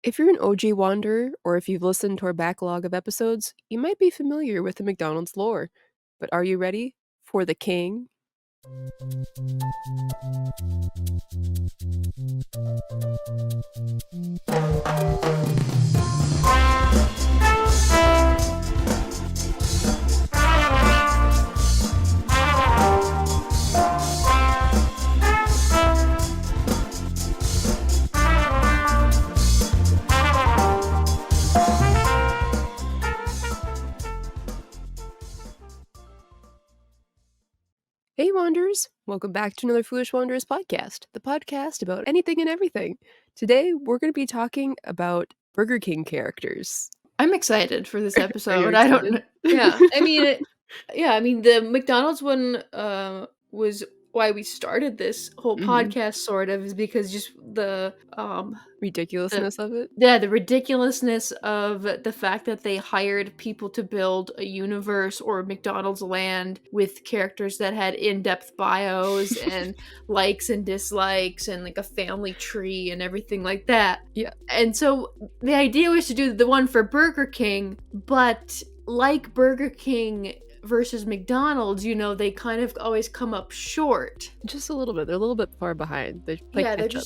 If you're an OG wanderer, or if you've listened to our backlog of episodes, you might be familiar with the McDonald's lore. But are you ready for the king? Hey Wanderers! Welcome back to another Foolish Wanderers podcast, the podcast about anything and everything. Today we're going to be talking about Burger King characters. I'm excited for this episode. Are you I don't know. excited? Yeah. I mean the McDonald's one was why we started this whole podcast sort of, is because just the Ridiculousness of it? the ridiculousness of the fact that they hired people to build a universe or McDonald's land with characters that had in-depth bios and likes and dislikes and like a family tree and everything like that. Yeah. And so the idea was to do the one for Burger King, but like Burger King versus McDonald's, you know, they kind of always come up short. Just a little bit. They're a little bit far behind. They're like ketchup.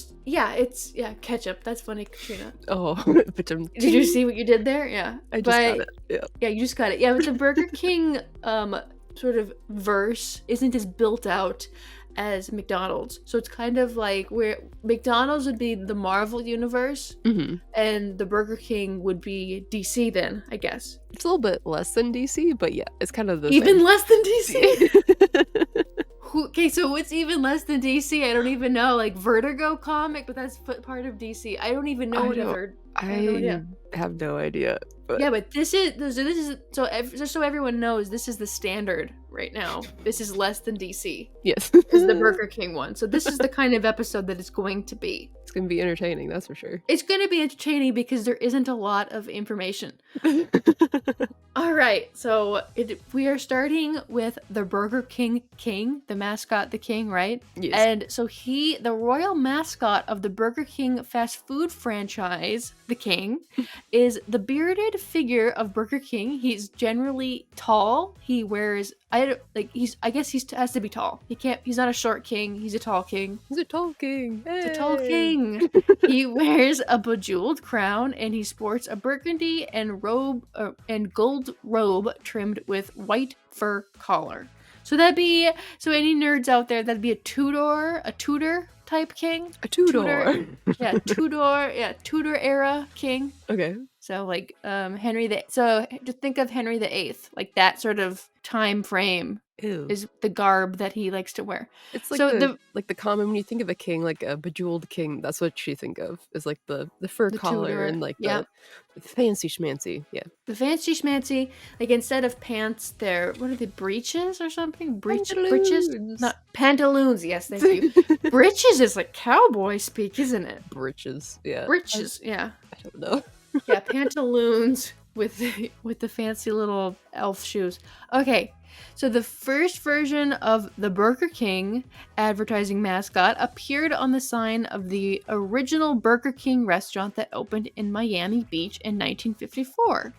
Ketchup. That's funny, Katrina. Oh, but Did you see what you did there? Yeah. I just got it. Yeah. Yeah, you just got it. Yeah, but the Burger King sort of verse isn't as built out as McDonald's. So it's kind of like where McDonald's would be the Marvel universe and the Burger King would be DC then, I guess. It's a little bit less than DC, but yeah, it's kind of the even same. Less than DC? Okay, so what's even less than DC? I don't even know. Like Vertigo comic, but that's part of DC. I don't even know I have no idea. But yeah, but this is just so everyone knows, this is the standard right now. This is less than DC. Yes. Is the Burger King one. So this is the kind of episode that it's going to be. It's going to be entertaining, that's for sure. It's going to be entertaining because there isn't a lot of information. All right, so we are starting with the Burger King King, the mascot, the king, right? Yes. And so the royal mascot of the Burger King fast food franchise, the king, is the bearded figure of Burger King. He's generally tall. He wears I guess he has to be tall. He's not a short king. He's a tall king. He's a tall king. Hey. He's a tall king. He wears a bejeweled crown and he sports a burgundy and gold robe trimmed with white fur collar. So any nerds out there, that'd be a Tudor type king. A Tudor. Tudor era king. Okay. So like so just think of Henry VIII, like that sort of time frame. Ew. Is the garb that he likes to wear. It's like the common, when you think of a king, like a bejeweled king, that's what you think of, is like the fur collar Tudor, and like the fancy schmancy. Yeah. The fancy schmancy, like instead of pants, what are they, breeches or something? Breeches? Not pantaloons, yes, thank you. Breeches is like cowboy speak, isn't it? Breeches, yeah. Breeches, yeah. I don't know. Yeah, pantaloons with the fancy little elf shoes. Okay. So the first version of the Burger King advertising mascot appeared on the sign of the original Burger King restaurant that opened in Miami Beach in 1954.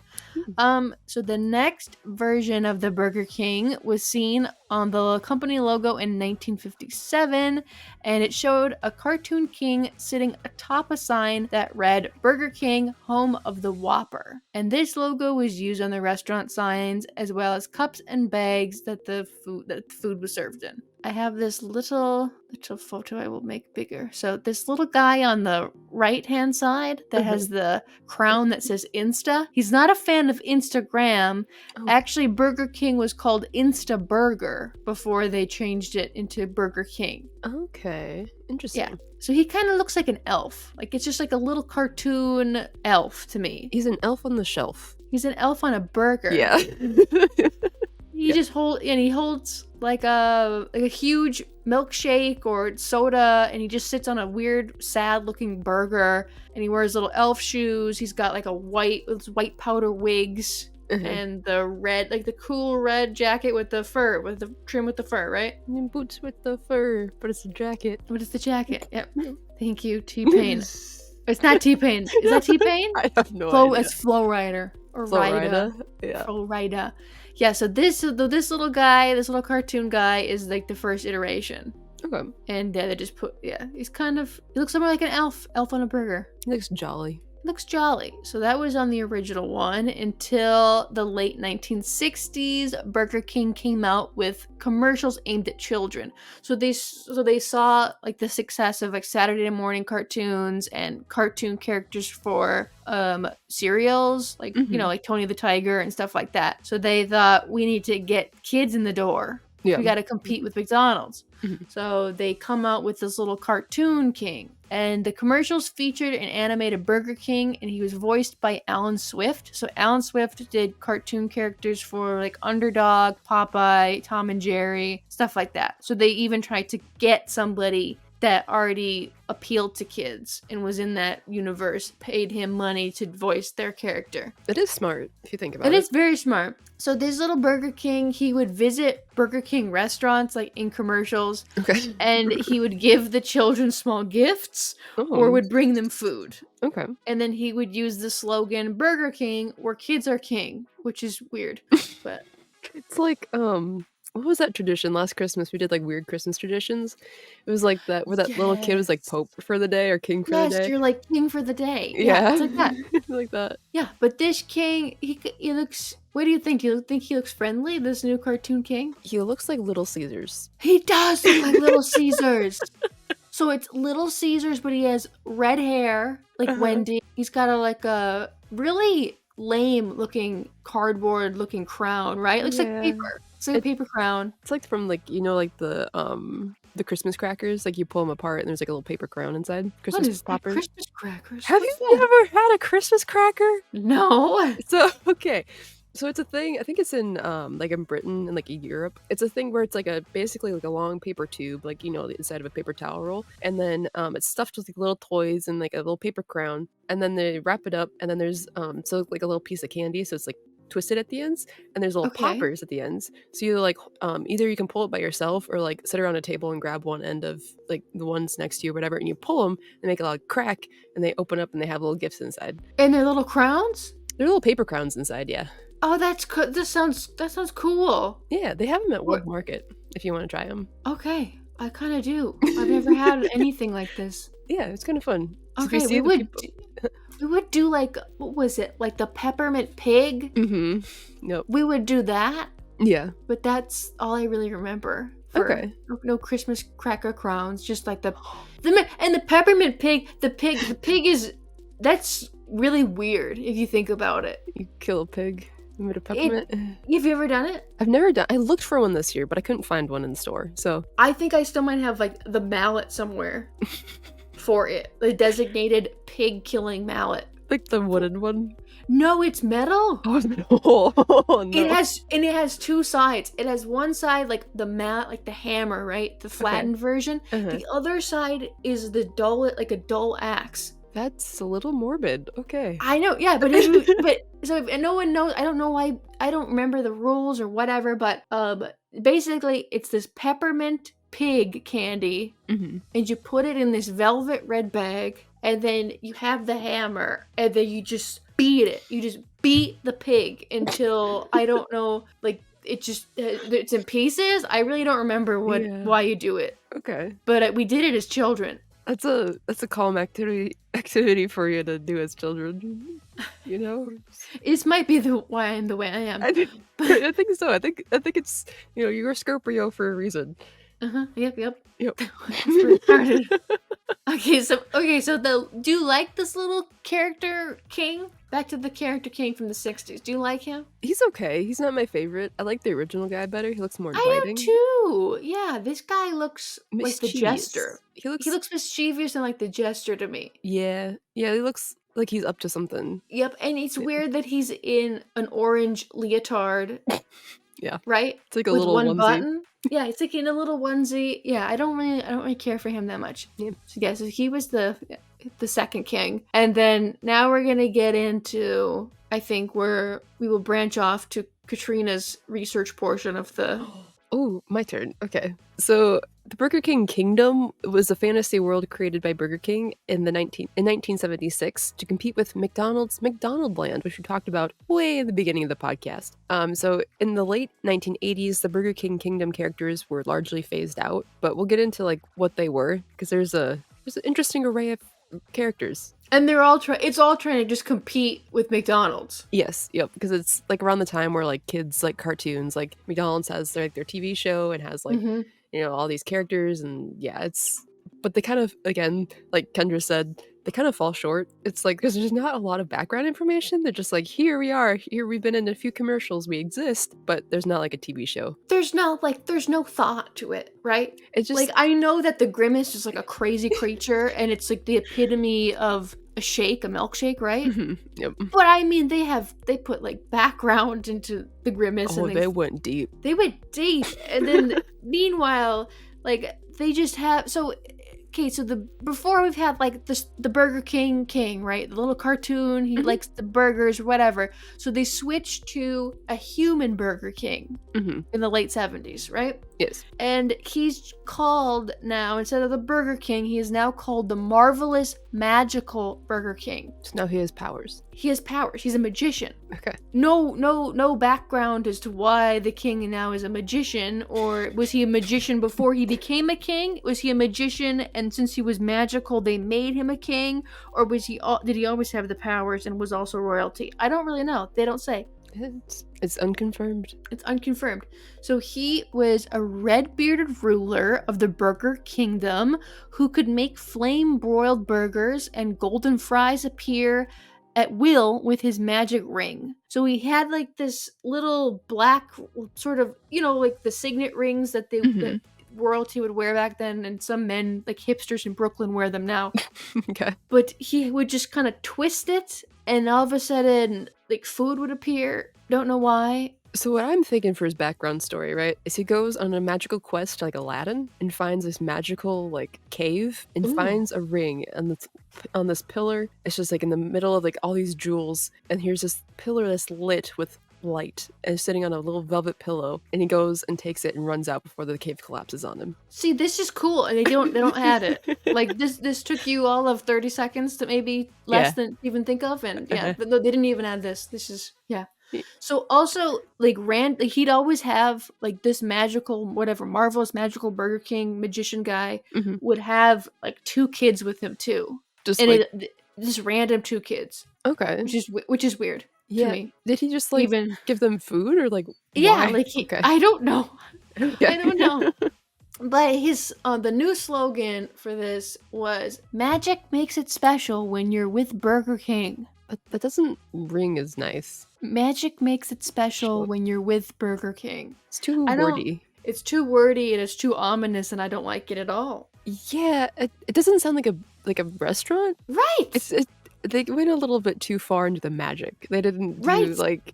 So the next version of the Burger King was seen on the company logo in 1957, and it showed a cartoon king sitting atop a sign that read Burger King, home of the Whopper. And this logo was used on the restaurant signs as well as cups and bags that the food was served in. I have this little photo I will make bigger. So this little guy on the right-hand side that has the crown that says Insta, he's not a fan of Instagram. Oh. Actually, Burger King was called Insta Burger before they changed it into Burger King. Okay, interesting. Yeah. So he kind of looks like an elf. Like it's just like a little cartoon elf to me. He's an elf on the shelf. He's an elf on a burger. Yeah. He holds like a huge milkshake or soda, and he just sits on a weird, sad-looking burger, and he wears little elf shoes. He's got like white powder wigs, and the cool red jacket with the fur, with the trim with the fur, right? And boots with the fur, but it's a jacket. But it's the jacket. Yep. Thank you, T-Pain. It's not T-Pain. Is that T-Pain? I have no idea. It's Flow Rider or Florida? Rida. Yeah. Flow Rida. Yeah. So this little guy, this little cartoon guy, is like the first iteration. Okay. And they just he's kind of, he looks somewhere like an elf on a burger. He looks jolly. Looks jolly. So that was on the original one until the late 1960s. Burger King came out with commercials aimed at children. So they saw like the success of like Saturday morning cartoons and cartoon characters for cereals, like like Tony the Tiger and stuff like that. So they thought, we need to get kids in the door. Yeah. We got to compete with McDonald's. So they come out with this little cartoon king. And the commercials featured an animated Burger King, and he was voiced by Alan Swift. So Alan Swift did cartoon characters for like Underdog, Popeye, Tom and Jerry, stuff like that. So they even tried to get somebody that already appealed to kids and was in that universe, paid him money to voice their character. It is smart, if you think about it. It is very smart. So this little Burger King, he would visit Burger King restaurants, like in commercials, Okay. and he would give the children small gifts or would bring them food. Okay. And then he would use the slogan, Burger King, where kids are king, which is weird. But it's like, what was that tradition? Last Christmas, we did like weird Christmas traditions. It was like that, where that little kid was like Pope for the day or King for the day. Yes, you're like king for the day. Yeah. It's like that. Like that. Yeah, but this king, he looks, what do you think? Do you think he looks friendly, this new cartoon king? He looks like Little Caesars. He does look like Little Caesars. So it's Little Caesars, but he has red hair, like Wendy. He's got a really lame looking cardboard looking crown, right? It looks like paper. It's like a paper crown. It's like from like, like the Christmas crackers, like you pull them apart and there's like a little paper crown inside. Christmas poppers. Christmas crackers. Have you ever had a Christmas cracker? No. So okay. So it's a thing, I think it's in like in Britain and like Europe. It's a thing where it's like basically like a long paper tube, like the inside of a paper towel roll. And then it's stuffed with like little toys and like a little paper crown. And then they wrap it up and then there's so like a little piece of candy. So it's like twisted at the ends and there's little poppers at the ends. So you like either you can pull it by yourself or like sit around a table and grab one end of like the ones next to you or whatever, and you pull them, they make a loud crack and they open up and they have little gifts inside. And they're little crowns? They're little paper crowns inside, yeah. Oh, that's cool. That sounds cool. Yeah, they have them at Wood Market if you want to try them. Okay, I kind of do. I've never had anything like this. Yeah, it's kind of fun. Okay, we would do like, what was it? Like the peppermint pig? Mm-hmm. Nope. We would do that. Yeah. But that's all I really remember. Okay. No Christmas cracker crowns, just like the peppermint pig. The pig is, that's really weird if you think about it. You kill a pig. Made a peppermint. Have you ever done it? I've never done. I looked for one this year, but I couldn't find one in the store. So I think I still might have like the mallet somewhere for it, the designated pig killing mallet. Like the wooden one. No, it's metal. Oh no! It has two sides. It has one side like the mallet, like the hammer, right? The flattened version. The other side is the dull axe. That's a little morbid. Okay. I know, yeah, but so if no one knows, I don't know why, I don't remember the rules or whatever, but basically it's this peppermint pig candy, and you put it in this velvet red bag, and then you have the hammer, and then you just beat it. You just beat the pig until I don't know, like it's in pieces. I really don't remember why you do it. Okay. But we did it as children. That's a calm activity for you to do as children. This might be why I'm the way I am. I think so. I think it's you're a Scorpio for a reason. Yep. Retarded. Okay, so do you like this little character king? Back to the character king from the 60s. Do you like him? He's okay. He's not my favorite. I like the original guy better. He looks more inviting. I do too. Yeah, this guy looks like the jester. He looks mischievous and like the jester to me. Yeah, he looks like he's up to something. Yep, and it's weird that he's in an orange leotard. Yeah. Right? It's like a with little one onesie. Button. Yeah, it's like in a little onesie. Yeah, I don't really care for him that much. Yeah. So he was the second king. And then now we're gonna get into, I think, where we will branch off to Katrina's research portion of the Oh, my turn. Okay. So the Burger King Kingdom was a fantasy world created by Burger King in 1976 to compete with McDonald's McDonald Land, which we talked about way at the beginning of the podcast. So in the late 1980s, the Burger King Kingdom characters were largely phased out, but we'll get into like what they were because there's an interesting array of characters. And it's all trying to just compete with McDonald's. Yes, yep, because it's like around the time where like kids like cartoons, like McDonald's has their TV show and has like Mm-hmm. all these characters, and yeah, but they kind of, again, like Kendra said, they kind of fall short. It's like because there's not a lot of background information. They're just like, here we are, here we've been in a few commercials, we exist, but there's not like a TV show. There's no thought to it, right? It's just Like, I know that the Grimace is like a crazy creature and it's like the epitome of a milkshake, right? yep. But I mean, they put like background into the Grimace, Oh, and they went deep. they went deep. And then meanwhile, like they just have okay, so before we've had like the Burger King, right? The little cartoon, he likes the burgers, whatever. So they switched to a human Burger King in the late 70s, right? Yes. And he's called now, instead of the Burger King, he is now called the Marvelous Magical Burger King. So now he has powers. He has powers. He's a magician. Okay. No background as to why the king now is a magician, or was he a magician before he became a king? Was he a magician and since he was magical they made him a king, or did he always have the powers and was also royalty? I don't really know. They don't say. It's unconfirmed. It's unconfirmed. So he was a red-bearded ruler of the Burger Kingdom who could make flame-broiled burgers and golden fries appear at will with his magic ring. So he had like this little black sort of, like the signet rings that that royalty would wear back then, and some men, like hipsters in Brooklyn, wear them now. Okay. But he would just kind of twist it, and all of a sudden, like food would appear. Don't know why. So what I'm thinking for his background story, right, is he goes on a magical quest like Aladdin and finds this magical like cave and finds a ring on this pillar. It's just like in the middle of like all these jewels, and here's this pillar that's lit with light and is sitting on a little velvet pillow, and he goes and takes it and runs out before the cave collapses on him. See, this is cool, and they don't add it. Like this took you all of 30 seconds to maybe less than even think of, and but no, they didn't even add this. This is So also like he'd always have like this magical marvelous magical Burger King magician guy would have like 2 kids with him too, Just and like just random 2 kids. Okay. Which is weird. Yeah. To me. Did he just like Even give them food or like yeah, why? like Okay. I don't know. Yeah. I don't know. But his the new slogan for this was "Magic makes it special when you're with Burger King." That doesn't ring as nice. Magic makes it special when you're with Burger King. It's too wordy. It's too wordy and it's too ominous, and I don't like it at all. Yeah, it doesn't sound like a restaurant. Right. They went a little bit too far into the magic. They didn't do like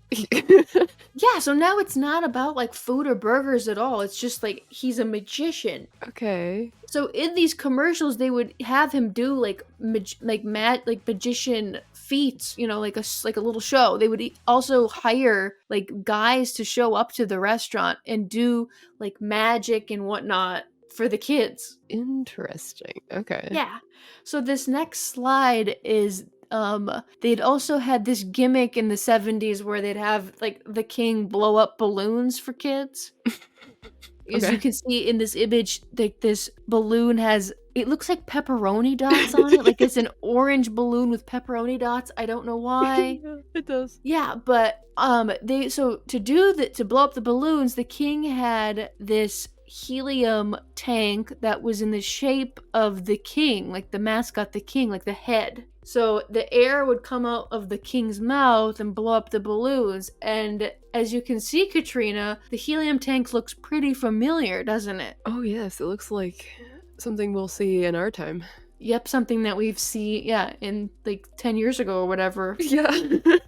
Yeah, so now it's not about like food or burgers at all. It's just like he's a magician. Okay. So in these commercials, they would have him do like magician feats, like a little show. They would also hire like guys to show up to the restaurant and do like magic and whatnot for the kids. Interesting. Okay. Yeah. So this next slide is they'd also had this gimmick in the 70s where they'd have like the king blow up balloons for kids. As you can see in this image, like this balloon it looks like pepperoni dots on it. Like it's an orange balloon with pepperoni dots. I don't know why. Yeah, it does. Yeah, but to blow up the balloons, the king had this helium tank that was in the shape of the king, like the mascot, the king, like the head. So the air would come out of the king's mouth and blow up the balloons. And as you can see, Katrina, the helium tank looks pretty familiar, doesn't it? Oh yes, it looks like something we'll see in our time. Yep, something that we've seen, in like 10 years ago or whatever. Yeah.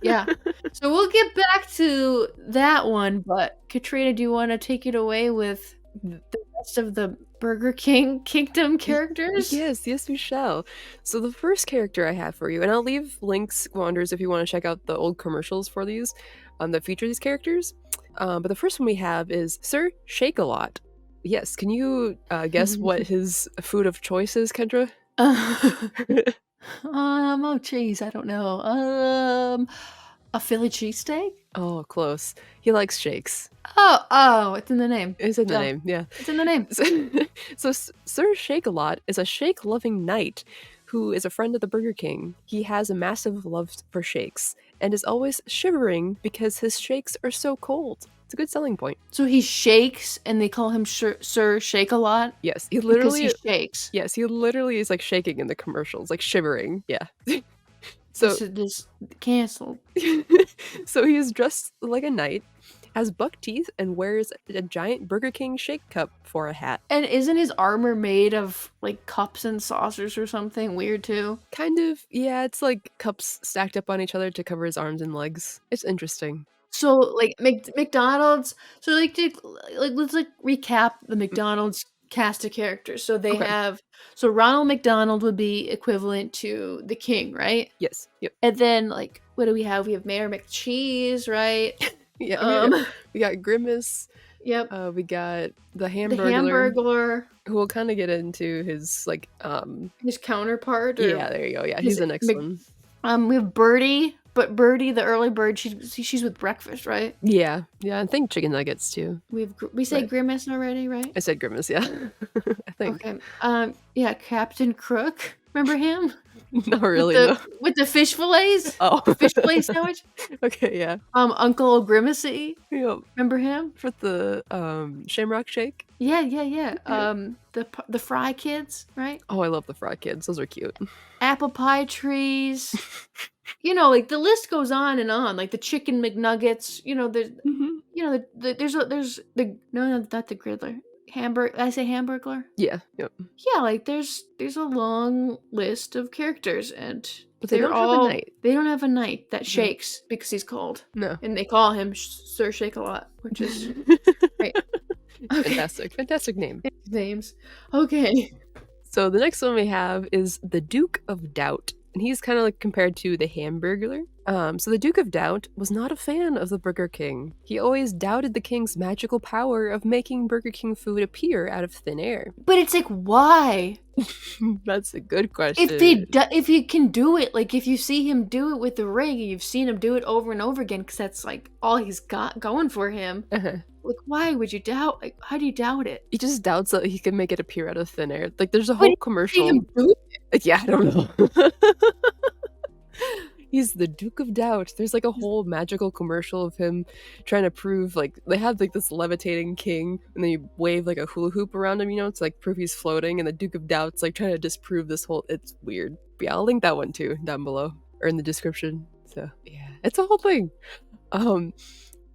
Yeah. So we'll get back to that one, but Katrina, do you want to take it away with the rest of the Burger King Kingdom characters? Yes, we shall. So the first character I have for you, and I'll leave links, Wanderers, if you want to check out the old commercials for these, that feature these characters. But the first one we have is Sir Shake-a-Lot. Yes, can you guess what his food of choice is, Kendra? Oh, jeez, I don't know. A Philly cheesesteak? Oh, close. He likes shakes. Oh, it's in the name. It's in the Duh. name, yeah. It's in the name. So Sir Shake-a-Lot is a shake-loving knight who is a friend of the Burger King. He has a massive love for shakes and is always shivering because his shakes are so cold. It's a good selling point. So he shakes, and they call him Sir Shake-a-Lot Yes, he because he literally shakes. yes, he literally is like shaking in the commercials, like shivering. Yeah. So This canceled. so he is dressed like a knight, has buck teeth, and wears a giant Burger King shake cup for a hat. And isn't his armor made of like cups and saucers or something weird too? Kind of, yeah, it's like cups stacked up on each other to cover his arms and legs. It's interesting. So like McDonald's. So let's recap the McDonald's cast of characters. So they Okay. have Ronald McDonald would be equivalent to the king, right? Yes. Yep. And then like what do we have? We have Mayor McCheese, right? Yeah, Um, we got Grimace, yep. we got the The Hamburglar, Hamburglar, who will kinda get into his, like, his counterpart, or yeah, there you go, yeah, he's his the next one. we have Birdie, but Birdie, the early bird, she's with breakfast, right? Yeah, yeah, I think chicken nuggets too, We say but Grimace already, right? I said Grimace, yeah. I think. Okay. Yeah, Captain Crook. Remember him? Not really, no. With the fish fillets? Oh. The fish fillet sandwich? Okay, yeah. Uncle Grimacy. Yep. Remember him? For the, Shamrock Shake? Yeah, yeah, yeah. Yep. The Fry Kids, right? Oh, I love the Fry Kids, those are cute. Apple pie trees. You know, like the list goes on and on. Like the chicken McNuggets. You know, there's Mhm. there's the no, not the Griddler. I say Hamburglar? Yeah, yep. Yeah, like there's a long list of characters, and But they don't have a knight. they don't have a knight that No. shakes because he's cold. No. And they call him Sir Shake-a-Lot, which is great. Okay. Fantastic, fantastic name. Names. Okay. So the next one we have is the Duke of Doubt, and he's kind of like compared to the Hamburglar. So the Duke of Doubt was not a fan of the Burger King. He always doubted the king's magical power of making Burger King food appear out of thin air. But it's like, why? That's a good question. If he can do it, like if you see him do it with the ring, and you've seen him do it over and over again, because that's like all he's got going for him. Uh-huh. Like, why would you doubt? Like, how do you doubt it? He just doubts that he can make it appear out of thin air. Like there's a But whole you see commercial. him do it. Yeah, I don't know. He's the Duke of Doubt. There's like a whole magical commercial of him trying to prove, like, they have like this levitating king and then you wave like a hula hoop around him, you know, to like prove he's floating, and the Duke of Doubt's like trying to disprove this whole, it's weird. But yeah, I'll link that one too down below or in the description. So yeah, it's a whole thing.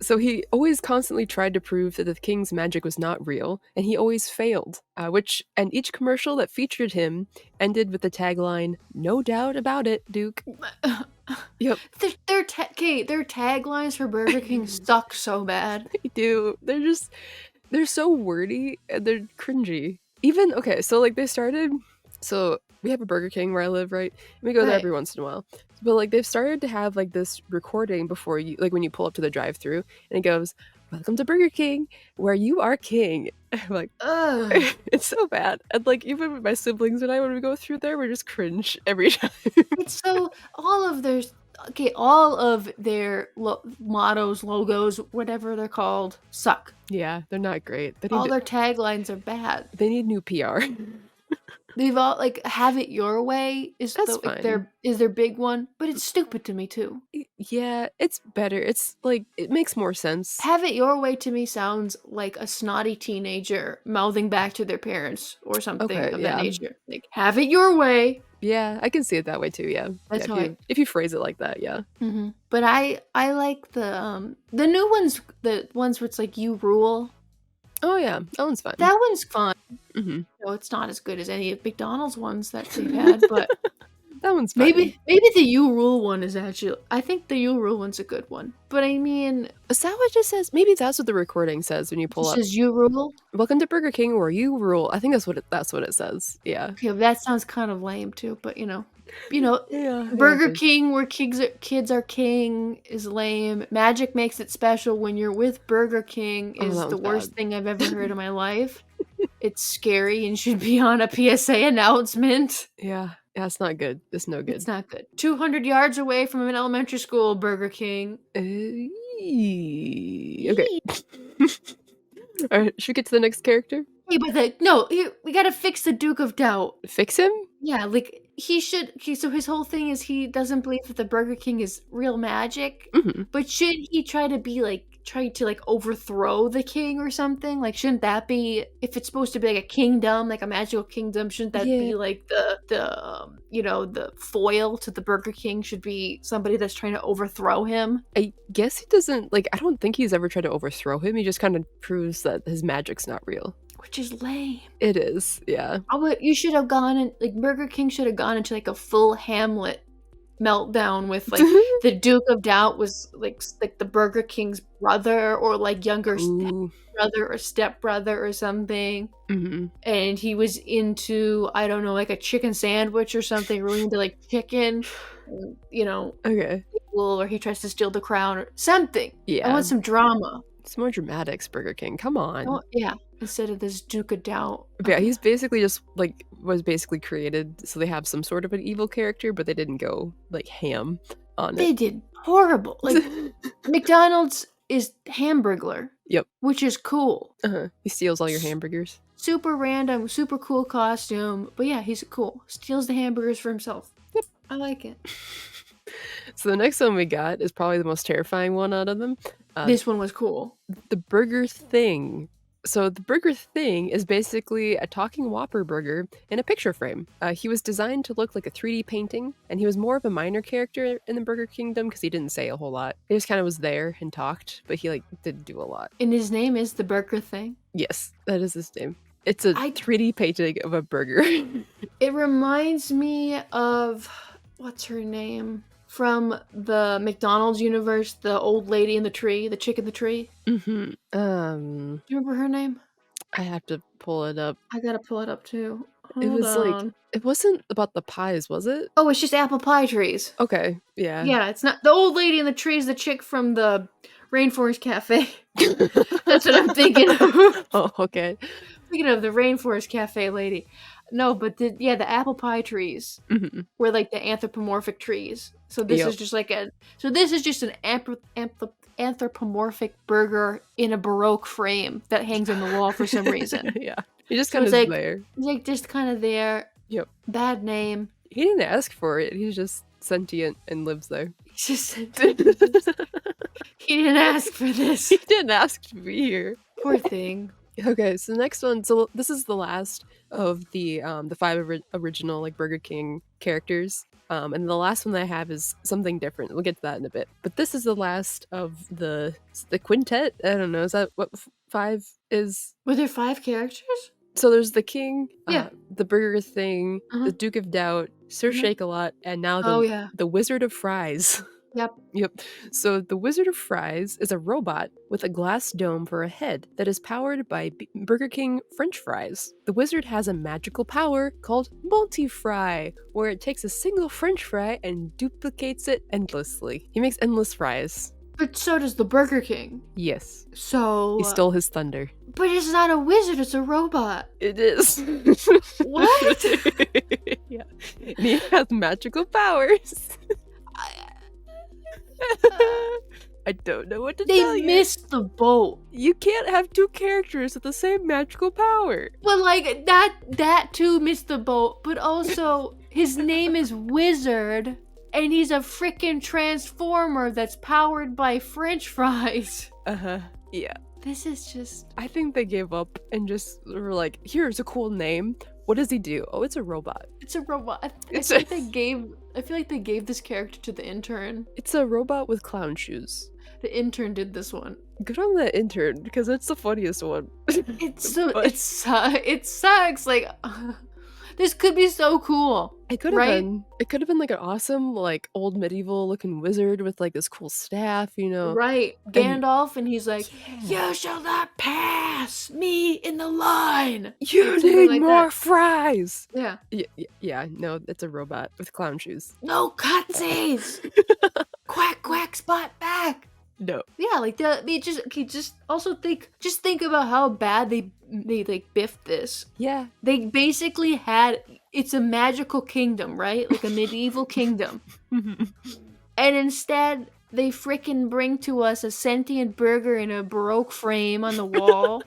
So he always constantly tried to prove that the king's magic was not real, and he always failed. And each commercial that featured him ended with the tagline, "No doubt about it, Duke." Yep. Their taglines for Burger King suck so bad. They do. They're so wordy and they're cringy. Even, okay, so like so we have a Burger King where I live, right? And we go there Right. every once in a while. But like they've started to have like this recording before you, like when you pull up to the drive-through, and it goes, "Welcome to Burger King, where you are king." I'm like, Ugh. it's so bad. And like even with my siblings and I, when we go through there, we're just cringe every time. It's so all of their mottos, logos, whatever they're called, suck. Yeah, they're not great. All their taglines are bad. They need new PR. They've all like "have it your way" is That's their big one, but it's stupid to me too. Yeah, it's better. It's like it makes more sense. "Have it your way" to me sounds like a snotty teenager mouthing back to their parents or something Okay, of yeah. that nature. Like "have it your way." Yeah, I can see it that way too. Yeah, That's yeah, how if you phrase it like that, yeah. But I like the new ones, the ones where it's like "you rule." Oh yeah, that one's fun. That one's fun. Hmm. No, it's not as good as any of McDonald's ones that they've had, but That one's fun. maybe the "you rule" one is actually. I think the "you rule" one's a good one. But I mean, Is that what it just says? Maybe that's what the recording says when you it pull up. says "you rule." Welcome to Burger King, where you rule. I think that's what it says. Yeah. Okay, that sounds kind of lame too, but you know. You know, Yeah, yeah, it Burger is. King where kids are king is lame. Magic makes it special when you're with Burger King Oh, is that the one's bad. worst thing I've ever heard in my life. It's scary and should be on a PSA announcement. Yeah, yeah, it's not good. It's no It's good. not good. 200 yards away from an elementary school, Burger King. Okay. Yee. Alright, should we get to the next character? Hey, but we gotta fix the Duke of Doubt. Fix him? Yeah, like, so his whole thing is he doesn't believe that the Burger King is real magic, Mhm. but should he try to, like, overthrow the king or something? Like, shouldn't that be if it's supposed to be, like, a kingdom, like a magical kingdom, shouldn't that Yeah, be, like, the foil to the Burger King should be somebody that's trying to overthrow him? I guess he doesn't like, I don't think he's ever tried to overthrow him, he just kinda proves that his magic's not real. Which is lame. It is, yeah. You should have gone in like, Burger King should have gone into, like, a full Hamlet meltdown with, like, the Duke of Doubt was, like, the Burger King's brother or, like, younger Ooh, brother or stepbrother or something, mhm. and he was into, I don't know, like, a chicken sandwich or something, really into, like, chicken, and, Okay. or he tries to steal the crown or something. I Yeah. want some drama. It's more dramatics, Burger King, come on. Oh yeah, instead of this Duke of Doubt. But yeah, Okay. he's basically just, like was basically created so they have some sort of an evil character, but they didn't go, like, ham on it. They did horrible. Like, McDonald's is Hamburglar, Yep. which is cool. He steals all your hamburgers. Super random, super cool costume, but yeah, he's cool. Steals the hamburgers for himself. Yep. I like it. So the next one we got is probably the most terrifying one out of them. This one was cool. The Burger Thing. So the Burger Thing is basically a talking Whopper burger in a picture frame. He was designed to look like a 3D painting, and he was more of a minor character in the Burger Kingdom because he didn't say a whole lot. He just kind of was there and talked, but he like didn't do a lot. And his name is the Burger Thing. Yes, that is his name. It's a I 3D painting of a burger. It reminds me of what's her name? From the McDonald's universe, the old lady in the tree, the chick in the tree. Mm-hmm. Do you remember her name? I have to pull it up. I gotta pull it up too. It Hold was like on. it wasn't about the pies, was it? Oh, it's just apple pie trees. Okay, yeah. Yeah, it's not the old lady in the tree is the chick from the Rainforest Cafe. That's what I'm thinking of. Oh, okay. Thinking of the Rainforest Cafe lady. No, but the apple pie trees Mhm. were like the anthropomorphic trees. So this Yep. is just like this is just an anthropomorphic burger in a Baroque frame that hangs on the wall for some reason. Yeah. He just So kind it's of like there. it's like just kind of there. Yep. Bad name. He didn't ask for it. He's just sentient and lives there. He's just He he didn't ask for this. didn't ask to be here. Poor thing. Okay, so the next one. So this is the last of the five original like Burger King characters. And the last one that I have is something different. We'll get to that in a bit. But this is the last of the quintet. I don't know. Is that what five is? Were there 5 characters? So there's the King, Yeah. the Burger Thing, Uh-huh. the Duke of Doubt, Sir Mhm. Shake-a-Lot, and now Oh yeah. the Wizard of Fries. Yep. Yep. So the Wizard of Fries is a robot with a glass dome for a head that is powered by Burger King French fries. The wizard has a magical power called multi-fry, where it takes a single French fry and duplicates it endlessly. He makes endless fries. But so does the Burger King. Yes. So He stole his thunder. but it's not a wizard, it's a robot. It is. What? Yeah. And he has magical powers. I don't know what to tell They you. missed the boat. You can't have two characters with the same magical power. But like that too missed the boat, but also his name is Wizard and he's a freaking transformer that's powered by French fries. Uh-huh. Yeah. This is just I think they gave up and just were like, here's a cool name. What does he do? Oh, it's a robot. it's a robot. I It's feel a- like they gave this character to the intern. It's a robot with clown shoes. The intern did this one. Good on the intern, because it's the funniest one. It's so But- it sucks. Like This could be so cool, It could have right? been. It could have been like an awesome, like old medieval looking wizard with like this cool staff, you know. Right. And Gandalf, and he's like, yeah, "You shall not pass me in the line." Like, you something need like that. more fries. Yeah. Yeah, no, it's a robot with clown shoes. No cutsies! Quack, quack, spot back! No. Yeah, like, just also think about how bad they, like, biffed this. Yeah. They basically had it's a magical kingdom, right? Like a medieval kingdom. And instead, they frickin' bring to us a sentient burger in a Baroque frame on the wall.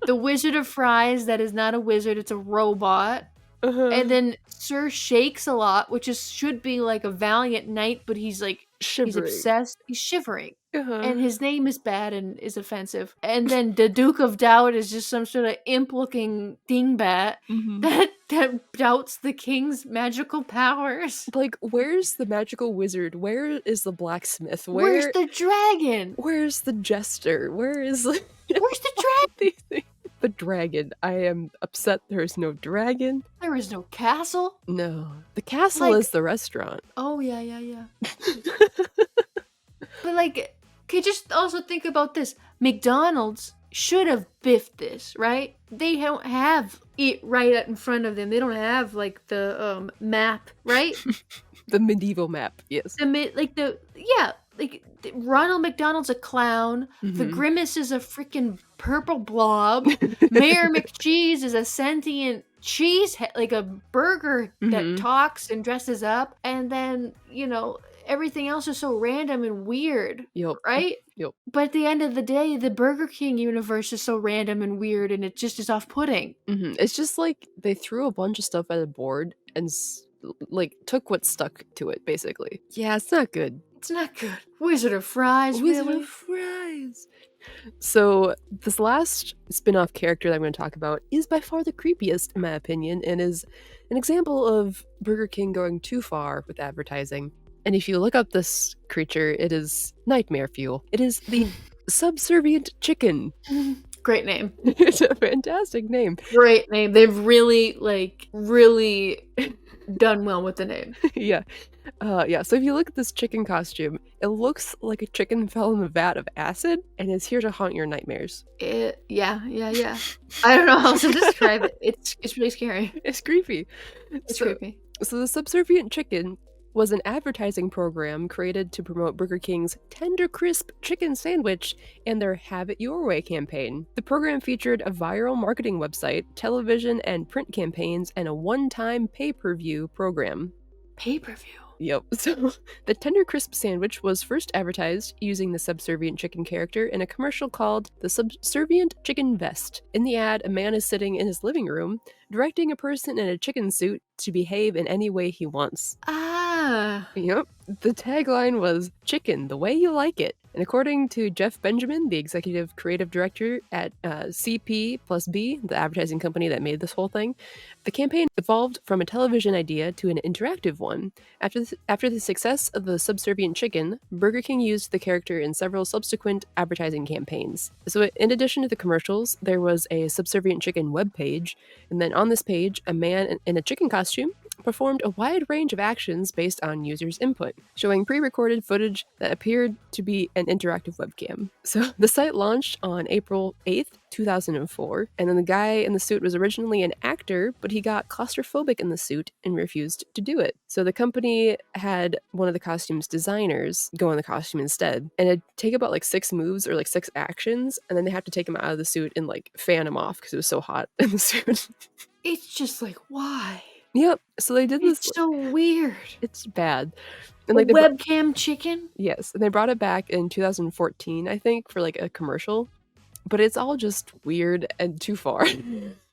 The Wizard of Fries that is not a wizard, it's a robot. And Uh-huh. then Sir Shakes-a-Lot, which should be like a valiant knight, but he's Shivering. obsessed. He's shivering. Uh-huh. And his name is bad and is offensive. And then the Duke of Doubt is just some sort of imp-looking dingbat Mhm. that doubts the king's magical powers. Like, where's the magical wizard? Where is the blacksmith? Where's the dragon? Where's the jester? Where is Where's the all dragon? these things? The dragon. I am upset there's no dragon. There is no castle. No. The castle Like, is the restaurant. oh yeah. But like, okay, just also think about this. McDonald's should have biffed this, right? They don't have it right in front of them. They don't have like the map, right? The medieval map, yes. Ronald McDonald's a clown. The Mhm. Grimace is a freaking purple blob. Mayor McCheese is a sentient like a burger that Mhm. talks and dresses up. And then, everything else is so random and weird, Yep. right? Yep. But at the end of the day, the Burger King universe is so random and weird, and it just is off-putting. Mhm. It's just like they threw a bunch of stuff at a board and like took what stuck to it, basically. Yeah, it's not good. It's not good. Wizard of Fries, Wizard really? of Fries. So this last spin-off character that I'm going to talk about is by far the creepiest, in my opinion, and is an example of Burger King going too far with advertising. And if you look up this creature, it is nightmare fuel. It is the subservient chicken. Great name. It's a fantastic name. Great name. They've really done well with the name. Yeah. Yeah, so if you look at this chicken costume, it looks like a chicken fell in a vat of acid and is here to haunt your nightmares. Yeah. I don't know how else to describe it. It's really scary. It's creepy. It's So, creepy. so the subservient chicken was an advertising program created to promote Burger King's Tender Crisp Chicken Sandwich and their Have It Your Way campaign. The program featured a viral marketing website, television and print campaigns, and a one-time pay-per-view program. Pay-per-view. Yep. So the Tender Crisp sandwich was first advertised using the subservient chicken character in a commercial called The Subservient Chicken Vest. In the ad, a man is sitting in his living room, directing a person in a chicken suit to behave in any way he wants. Ah. Yep. The tagline was "Chicken, the way you like it." And according to Jeff Benjamin, the executive creative director at CP plus B, the advertising company that made this whole thing, the campaign evolved from a television idea to an interactive one. After the success of the subservient chicken, Burger King used the character in several subsequent advertising campaigns. So in addition to the commercials, there was a subservient chicken webpage, and then on this page, a man in a chicken costume performed a wide range of actions based on users' input, showing pre-recorded footage that appeared to be an interactive webcam. So the site launched on April 8th, 2004, and then the guy in the suit was originally an actor, but he got claustrophobic in the suit and refused to do it. So the company had one of the costume's designers go in the costume instead, and it'd take about like 6 moves or like 6 actions, and then they have to take him out of the suit and like fan him off because it was so hot in the suit. It's just like, why? Yep. So they did this. It's so weird. It's bad. And like webcam chicken? Yes, and they brought it back in 2014, I think, for like a commercial. But it's all just weird and too far.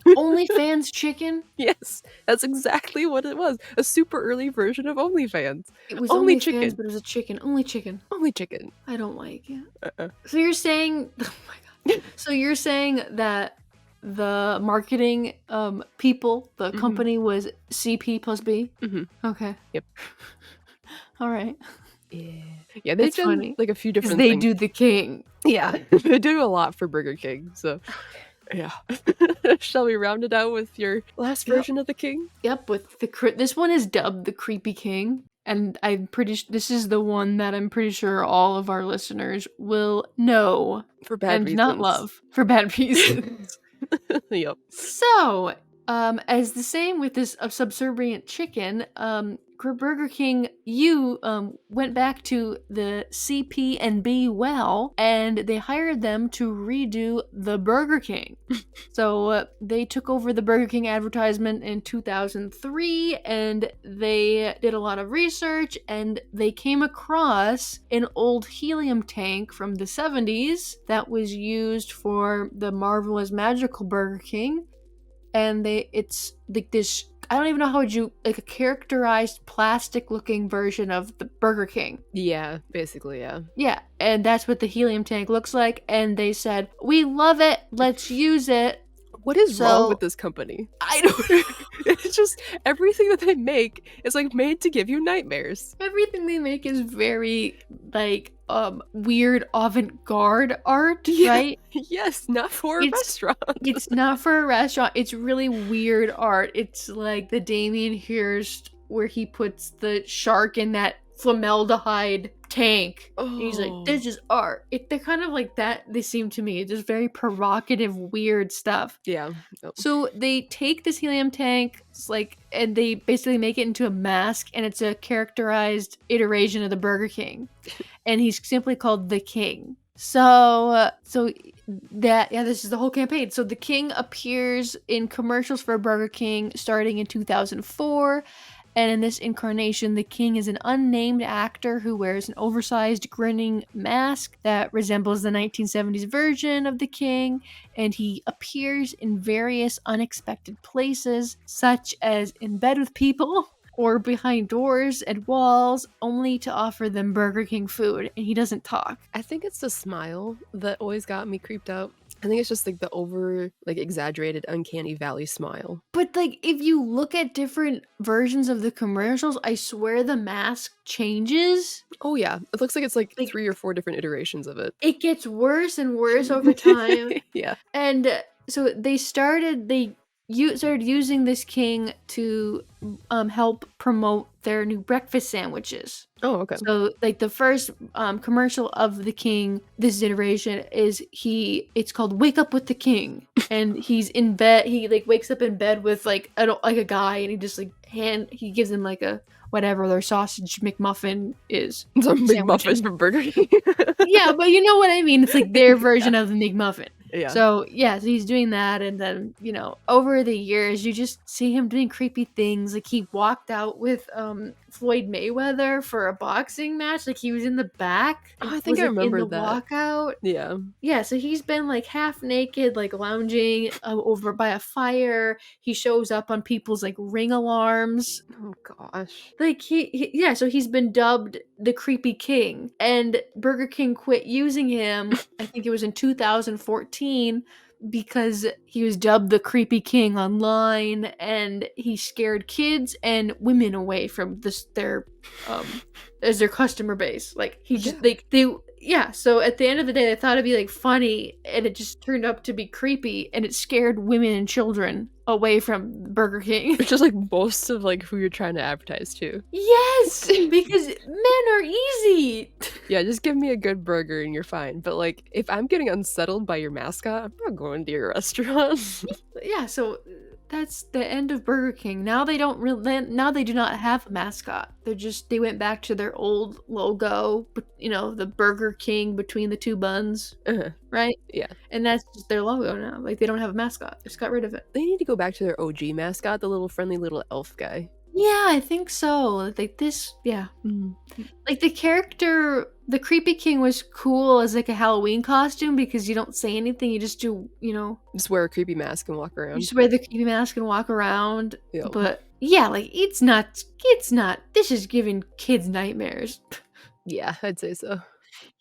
OnlyFans chicken? Yes, that's exactly what it was. A super early version of OnlyFans. It was Only OnlyFans, chicken. but it was a chicken. Only chicken. Only chicken. I don't like it. Uh-uh. So you're saying, oh my god. So you're saying that the marketing people, the company was CP plus B? Mm-hmm. Okay. Yep. All right. Yeah, they've done funny. like a few different They things. do the king. Yeah, they do a lot for Burger King. So, Yeah. Shall we round it out with your last Yep. version of the king? Yep, with this one is dubbed the Creepy King, and I'm pretty this is the one that I'm pretty sure all of our listeners will know For bad and not reasons. love for bad reasons. Yep. So, as the same with this subservient chicken, Burger King, you went back to the CP&B well, and they hired them to redo the Burger King. So they took over the Burger King advertisement in 2003, and they did a lot of research, and they came across an old helium tank from the 70s that was used for the Marvelous Magical Burger King, and it's like this, I don't even know how would you, like a characterized plastic looking version of the Burger King. Yeah, basically, yeah. Yeah, and that's what the helium tank looks like, and they said, we love it, let's use it. What is wrong with So this company? I don't It's just everything that they make is like made to give you nightmares. everything they make is very like weird avant-garde art, Yeah. right? Yes, not for a It's restaurant. It's not for a restaurant. It's really weird art. It's like the Damien Hirst where he puts the shark in that formaldehyde tank. And he's like, Oh. this is art. They're kind of like that, they seem to me. Just very provocative, weird stuff. Yeah. Oh. So they take this helium tank, and they basically make it into a mask, and it's a characterized iteration of the Burger King. And he's simply called the King. So this is the whole campaign. So the King appears in commercials for Burger King starting in 2004. And in this incarnation, the King is an unnamed actor who wears an oversized grinning mask that resembles the 1970s version of the King, and he appears in various unexpected places, such as in bed with people or behind doors and walls, only to offer them Burger King food, and he doesn't talk. I think it's the smile that always got me creeped out. I think it's just like the over, like exaggerated, uncanny valley smile. But like, if you look at different versions of the commercials, I swear the mask changes. Oh yeah, it looks like it's like Like- 3 or 4 different iterations of it. It gets worse and worse over time. Yeah. And so they started using this King to help promote their new breakfast sandwiches. Oh, okay. So like the first commercial of the King, this iteration, it's called Wake Up with the King, and he's in bed. He like wakes up in bed with like a guy, and he just like he gives him like a whatever their sausage McMuffin is. It's a big Sandwiches. muffin from Burger King. Yeah, but you know what I mean. It's like their version of the McMuffin. Yeah. So he's doing that, and then over the years you just see him doing creepy things. Like he walked out with Floyd Mayweather for a boxing match. Like he was in the back. Oh, I think I remember in the that. walkout. Yeah. Yeah, so he's been like half naked, like lounging over by a fire. He shows up on people's like ring alarms. Oh gosh. Like so he's been dubbed the Creepy King, and Burger King quit using him. I think it was in 2014 because he was dubbed the Creepy King online, and he scared kids and women away from their as their customer base. Like he just so at the end of the day, they thought it'd be like funny, and it just turned up to be creepy, and it scared women and children away from Burger King. It's just like most of like who you're trying to advertise to. Yes, because men are easy. Yeah, just give me a good burger and you're fine. But like if I'm getting unsettled by your mascot, I'm not going to your restaurant. Yeah, so that's the end of Burger King. Now they do not have a mascot. They went back to their old logo, the Burger King between the two buns, Uh-huh. right? Yeah. And that's just their logo now. Like they don't have a mascot. They just got rid of it. They need to go back to their OG mascot, the little friendly little elf guy. Yeah, I think so. Like this, yeah. Like the character, the Creepy King was cool as like a Halloween costume because you don't say anything. You just do, Just wear a creepy mask and walk you around. just wear the creepy mask and walk around. Yeah. But yeah, like it's not, this is giving kids nightmares. Yeah, I'd say so.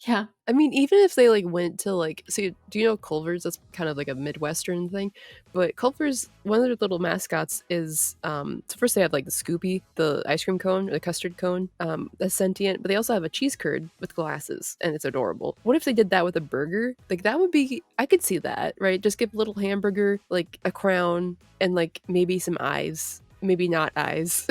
Yeah. I mean, even if they, like, went to, like so do you know Culver's? That's kind of like a Midwestern thing, but Culver's, one of their little mascots is, so first they have, like, the Scoopy, the ice cream cone, or the custard cone, that's sentient, but they also have a cheese curd with glasses, and it's adorable. What if they did that with a burger? Like, that would be I could see that, right? Just give a little hamburger, like, a crown, and, like, maybe some eyes. Maybe not eyes.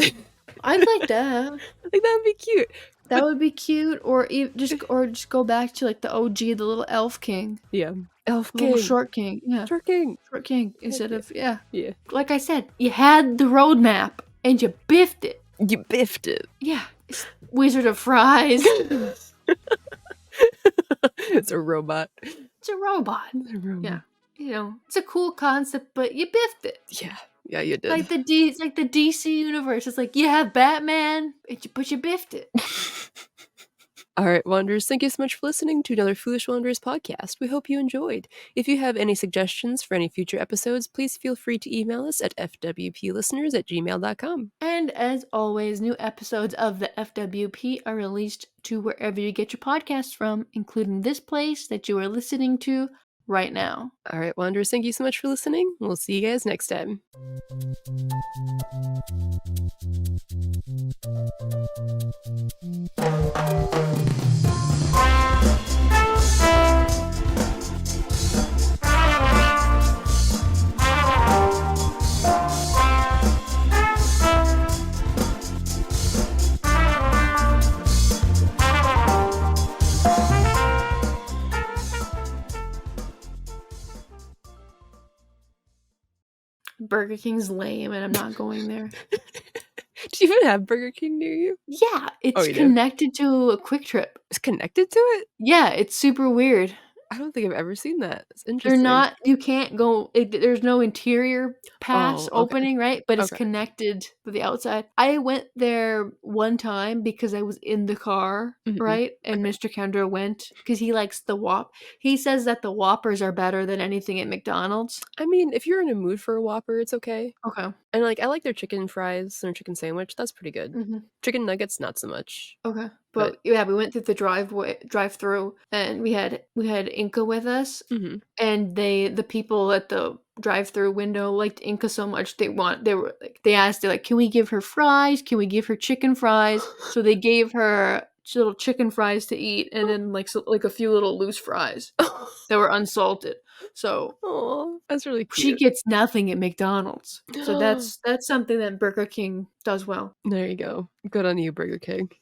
I'd like that. Like, that would be cute. That But would be cute, or just go back to, like, the OG, the little elf king, yeah. Elf the little King. short king, yeah, Short King. short king Heck instead yeah. of yeah. Yeah. Like I said, you had the roadmap and you biffed it. You biffed it. Yeah, it's Wizard of Fries. It's a robot. It's a robot. It's a robot. Yeah, it's a cool concept, but you biffed it. Yeah. Yeah, you did. It's like the DC universe. It's like you have Batman, but you biffed it. All right, Wanderers, thank you so much for listening to another Foolish Wanderers podcast. We hope you enjoyed. If you have any suggestions for any future episodes, please feel free to email us at fwplisteners@gmail.com. And as always, new episodes of the FWP are released to wherever you get your podcasts from, including this place that you are listening to right now. All right, Wanderers, thank you so much for listening. We'll see you guys next time. Burger King's lame, and I'm not going there. Do you even have Burger King near you? Yeah, it's you do? connected to a Quick Trip. It's connected to it? Yeah, it's super weird. I don't think I've ever seen that. It's They're interesting. not you can't go there's no interior pass Oh, okay. opening, right? But it's Okay. connected with the outside. I went there one time because I was in the car, Mhm. right? And Okay. Mr. Kendra went because he likes the he says that the Whoppers are better than anything at McDonald's. I mean, if you're in a mood for a Whopper, it's okay. Okay. And, like, I like their chicken fries and their chicken sandwich, that's pretty good. Mhm. Chicken nuggets, not so much. Okay. But But yeah, we went through the drive-through, and we had Inca with us, mhm. and the people at the drive-through window liked Inca so much they asked, they're like, "Can we give her fries? Can we give her chicken fries?" So they gave her little chicken fries to eat, and then like a few little loose fries that were unsalted. So Aw, that's really she cute. gets nothing at McDonald's. So that's something that Burger King does well. There you go. Good on you, Burger King.